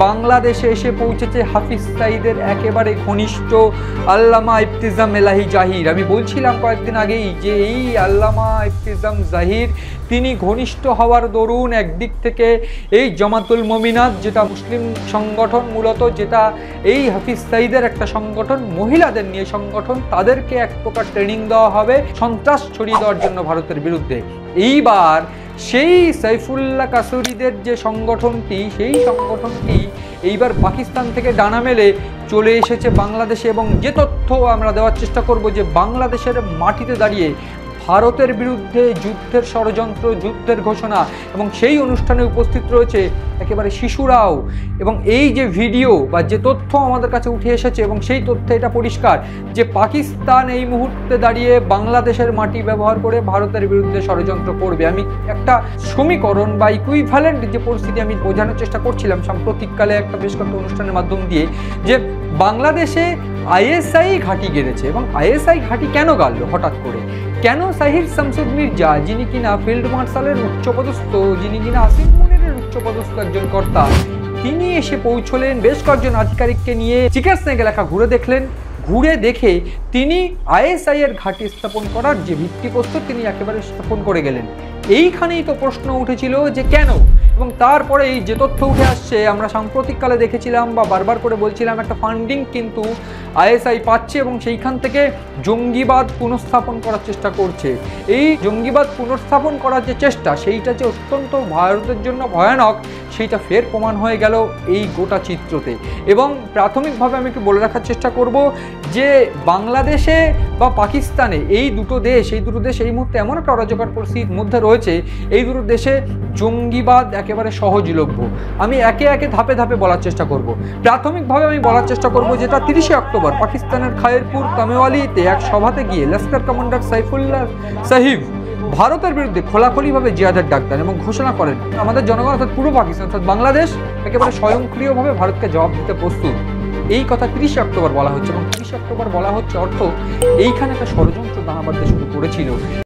বাংলাদেশে এসে পৌঁছেছে হাফিজ সাঈদের একেবারে ঘনিষ্ঠ আল্লামা ইফতিজাম এলাহি জাহির। আমি বলছিলাম কয়েকদিন আগেই যে এই আল্লামা ইফতিজাম জাহির তিনি ঘনিষ্ঠ হওয়ার দরুন একদিক থেকে এই জামাতুল মুমিনাত যেটা মুসলিম সংগঠন, মূলত যেটা এই হাফিজ সাঈদের একটা সংগঠন, মহিলাদের নিয়ে সংগঠন, তাদেরকে এক প্রকার ট্রেনিং দেওয়া হবে সন্ত্রাস ছড়িয়ে দেওয়ার জন্য ভারতের বিরুদ্ধে। এইবার সেই সাইফুল্লাহ কাসুরিদের যে সংগঠনটি, সেই সংগঠনটি এইবার পাকিস্তান থেকে ডানা মেলে চলে এসেছে বাংলাদেশে, এবং যে তথ্য আমরা দেওয়ার চেষ্টা করব যে বাংলাদেশের মাটিতে দাঁড়িয়ে ভারতের বিরুদ্ধে যুদ্ধের ষড়যন্ত্র, যুদ্ধের ঘোষণা, এবং সেই অনুষ্ঠানে উপস্থিত রয়েছে একেবারে শিশুরাও। এবং এই যে ভিডিও বা যে তথ্য আমাদের কাছে উঠে এসেছে, এবং সেই তথ্যে এটা পরিষ্কার যে পাকিস্তান এই মুহূর্তে দাঁড়িয়ে বাংলাদেশের মাটি ব্যবহার করে ভারতের বিরুদ্ধে ষড়যন্ত্র করবে। আমি একটা সমীকরণ বা ইকুইভ্যালেন্ট যে পরিস্থিতি আমি বোঝানোর চেষ্টা করছিলাম সাম্প্রতিককালে একটা বেশ কয়েকটা অনুষ্ঠানের মাধ্যম দিয়ে, যে বাংলাদেশে আইএসআই ঘাঁটি গেড়েছে। এবং আইএসআই ঘাঁটি কেন গাড়ল হঠাৎ করে? কেন সাহির শামসুদ মির্জা, যিনি কিনা ফিল্ড মার্শালের উচ্চপদস্থ, যিনি কিনা আসিফ মনিরের উচ্চপদস্থ একজন কর্তা, তিনি এসে পৌঁছলেন বেশ কয়েকজন আধিকারিককে নিয়ে চিকার্সনেগ এলাকা ঘুরে দেখলেন। ঘুরে দেখে তিনি আইএসআই এর ঘাঁটি স্থাপন করার যে ভিত্তিপ্রস্তর তিনি একেবারে স্থাপন করে গেলেন। এইখানেই তো প্রশ্ন উঠেছিল যে কেন, এবং তারপরে এই যে তথ্য উঠে আসছে আমরা সাম্প্রতিককালে দেখেছিলাম বা বারবার করে বলছিলাম, একটা ফান্ডিং কিন্তু আইএসআই পাচ্ছে এবং সেইখান থেকে জঙ্গিবাদ পুনঃস্থাপন করার চেষ্টা করছে। এই জঙ্গিবাদ পুনঃস্থাপন করার যে চেষ্টা, সেইটা যে অত্যন্ত ভারতের জন্য ভয়ানক, সেইটা ফের প্রমাণ হয়ে গেল এই গোটা চিত্রতে। এবং প্রাথমিকভাবে আমি একটু বলে রাখার চেষ্টা করব যে বাংলাদেশে বা পাকিস্তানে এই দুটো দেশ এই মুহূর্তে এমন একটা অরাজকর পরিস্থিতির মধ্যে রয়েছে, এই দুটো দেশে জঙ্গিবাদ একেবারে সহজলভ্য। আমি একে একে ধাপে ধাপে বলার চেষ্টা করব। প্রাথমিকভাবে আমি বলার চেষ্টা করব যেটা 30শে অক্টোবর পাকিস্তানের খায়েরপুর তামেওয়ালিতে এক সভাতে গিয়ে লস্কর কমান্ডার সাইফুল্লাহ সাহিব ভারতের বিরুদ্ধে খোলাখুলিভাবে জিহাদের ডাক দেন এবং ঘোষণা করেন আমাদের জনগণ অর্থাৎ পূর্ব পাকিস্তান অর্থাৎ বাংলাদেশ একেবারে স্বয়ংক্রিয়ভাবে ভারতকে জবাব দিতে প্রস্তুত। এই কথা 30শে অক্টোবর বলা হচ্ছে, এবং 30শে অক্টোবর বলা হচ্ছে অর্থ এইখানে একটা ষড়যন্ত্র দানা বাঁধতে শুরু করেছিল।